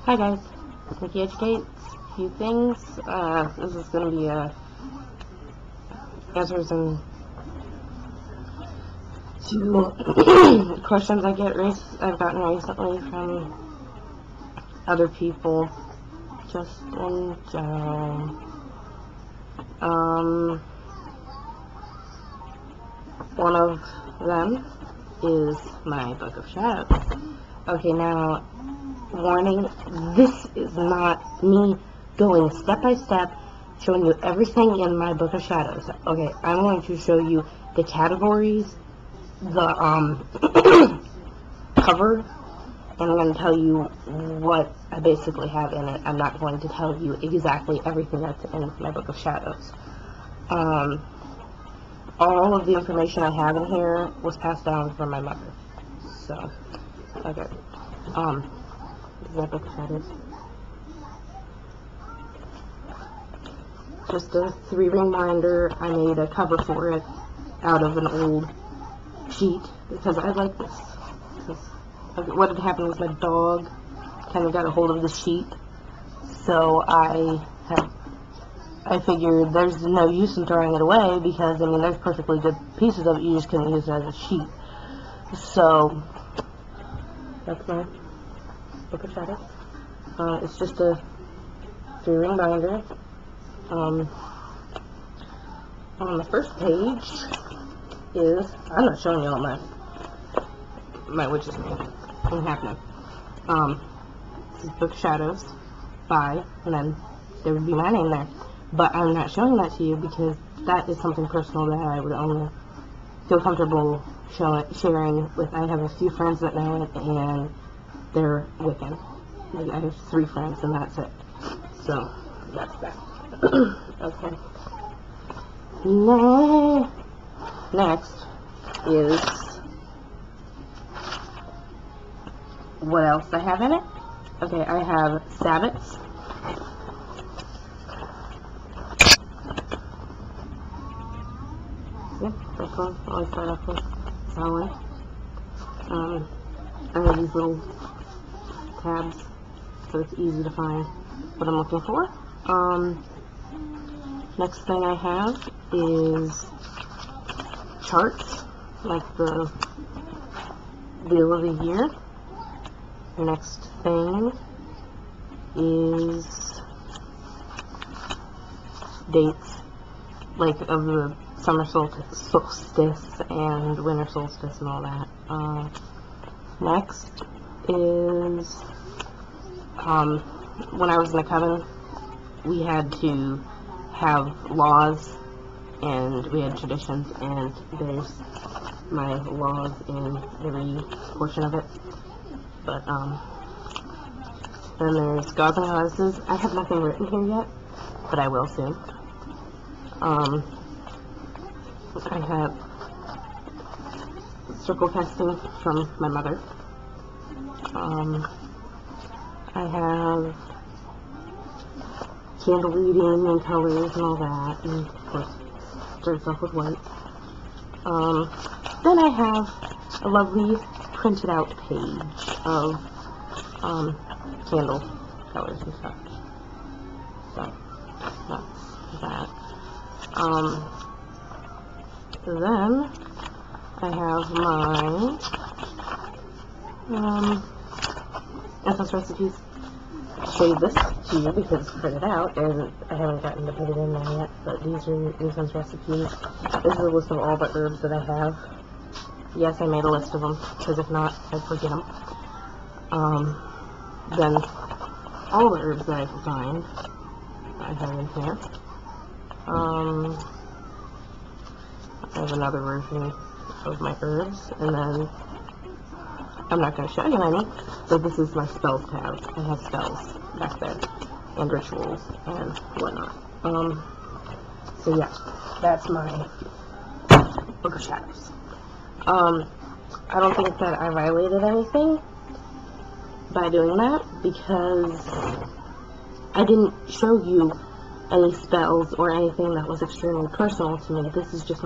Hi guys, Nikkie Educates. A few things. This is going to be answers to questions I've gotten recently from other people, just in general. One of them is my Book of Shadows. Okay, now, warning, this is not me going step by step, showing you everything in my Book of Shadows. Okay, I'm going to show you the categories, the cover, and I'm going to tell you what I basically have in it. I'm not going to tell you exactly everything that's in my Book of Shadows. All of the information I have in here was passed down from my mother. So, okay. This is my Book of Shadows. Just a 3-ring binder. I made a cover for it out of an old sheet because I like this. Okay, what had happened was my dog kind of got a hold of the sheet, so I figured there's no use in throwing it away because, I mean, there's perfectly good pieces of it, you just couldn't use it as a sheet. So, that's my Book of Shadows. It's just a 3-ring binder. On the first page is, I'm not showing you all my witch's name. Ain't happening. This is Book of Shadows by, and then there would be my name there. But I'm not showing that to you because that is something personal that I would only feel comfortable sharing with. I have a few friends that know it, and they're Wiccan. I have 3 friends, and that's it. So, that's that. Okay. Next is what else I have in it. Okay, I have sabbats. Yeah, that's one. I always start off with that one. I have these little tabs, so it's easy to find what I'm looking for. Next thing I have is charts, like the wheel of the year. The next thing is dates, like of the summer solstice and winter solstice and all that. Next is, when I was in the coven, we had to have laws and we had traditions, and there's my laws in every portion of it. But then there's gods and goddesses. I have nothing written here yet, but I will soon. I have circle casting from my mother. I have candle reading and colors and all that, and of course starts off with white. Then I have a lovely printed out page of candle colors and such. So that's that. Then I have my essence recipes. I'll show you this to you because it's printed out and I haven't gotten to put it in there yet, but these are essence recipes. This is a list of all the herbs that I have. Yes, I made a list of them, because if not, I'd forget them. Then all the herbs that I can find, I have in here. I have another version of my herbs, and then I'm not going to show you any, so this is my spells tab. I have spells back there, and rituals, and whatnot. So yeah, that's my Book of Shadows. I don't think that I violated anything by doing that, because I didn't show you any spells or anything that was extremely personal to me. This is just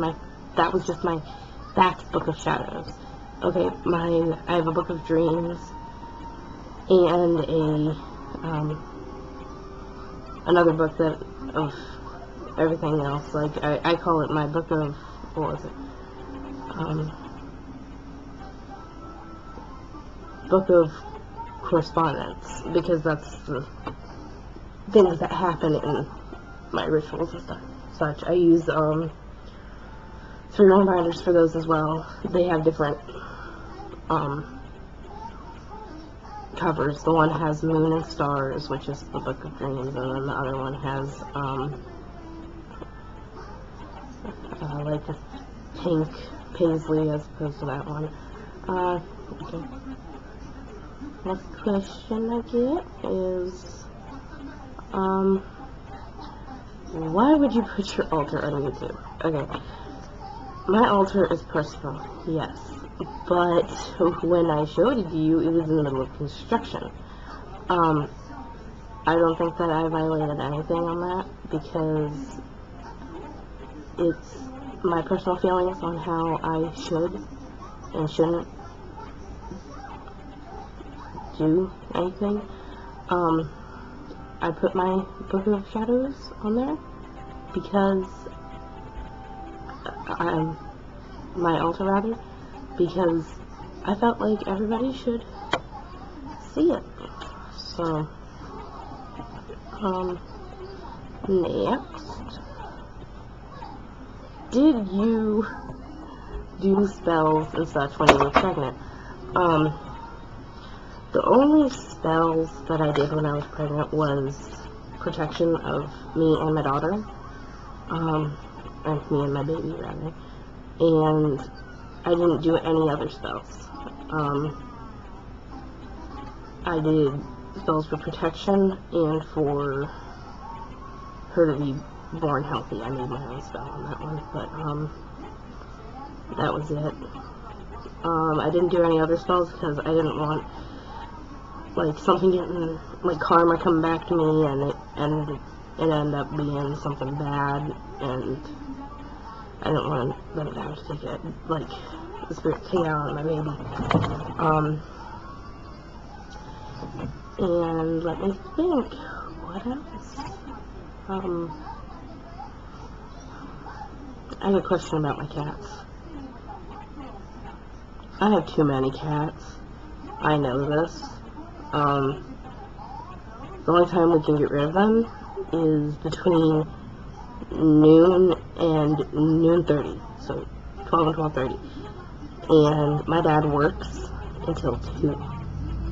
that was just my Book of Shadows. Okay, I have a Book of Dreams and a Another book that of everything else, like I call it my book of, what was it? Book of correspondence, because that's the things that happen in my rituals and such. I use 3 reminders for those as well. They have different covers. The one has Moon and Stars, which is the Book of Dreams, and then the other one has like a pink paisley as opposed to that one. Okay. Next question I get is, why would you put your altar on YouTube? Okay, my altar is personal, yes, but when I showed it to you, it was in the middle of construction. I don't think that I violated anything on that, because it's my personal feelings on how I should and shouldn't do anything. I put my Book of Shadows on there because my altar rather, because I felt like everybody should see it. So, next, did you do spells and such when you were pregnant? The only spells that I did when I was pregnant was protection of me and my daughter, and me and my baby rather, and I didn't do any other spells. I did spells for protection and for her to be born healthy. I made my own spell on that one, but that was it. I didn't do any other spells because I didn't want like something getting, like karma coming back to me, and it ended up being something bad, and I didn't want them to have to take it, like the spirit came out on my baby. And let me think, what else? I have a question about my cats. I have too many cats. I know this. The only time we can get rid of them is between noon and noon 30, so 12 and 12:30. And my dad works until 2.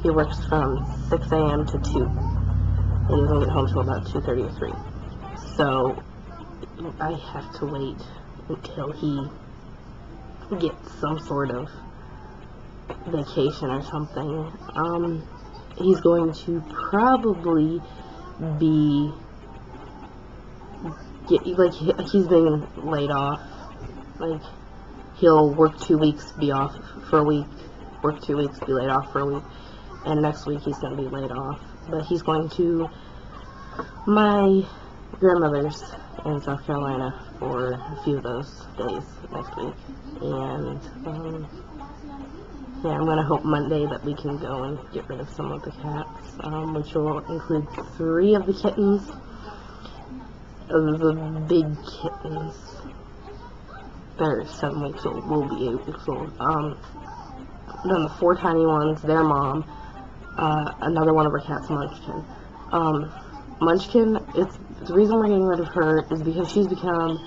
He works from 6 a.m. to 2. And he doesn't get home until about 2:30 or 3. So I have to wait until he gets some sort of vacation or something. He's going to probably be he's been laid off. Like, he'll work 2 weeks, be off for a week, work 2 weeks, be laid off for a week, and next week he's going to be laid off. But he's going to my grandmother's in South Carolina for a few of those days next week. And yeah, I'm going to hope Monday that we can go and get rid of some of the cats, which will include 3 of the kittens. The big kittens, they're 7 weeks old, will be 8 weeks old. Then the 4 tiny ones, their mom, another one of our cats, Munchkin. Munchkin, the reason we're getting rid of her is because she's become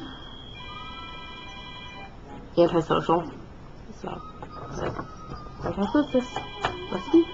antisocial. So, I conclude this. Let's see.